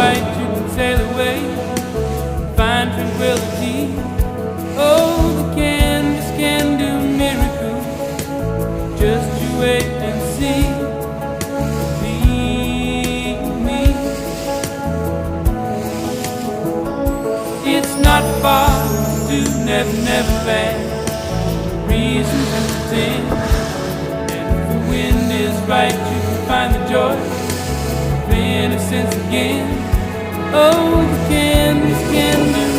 right, you can sail away, find tranquility. Oh, the canvas can do miracles. Just you wait and see. Believe me. It's not far to never, never land. Reason to pretend. And if the wind is right, you can find the joy of innocence again. Oh, the canvas can do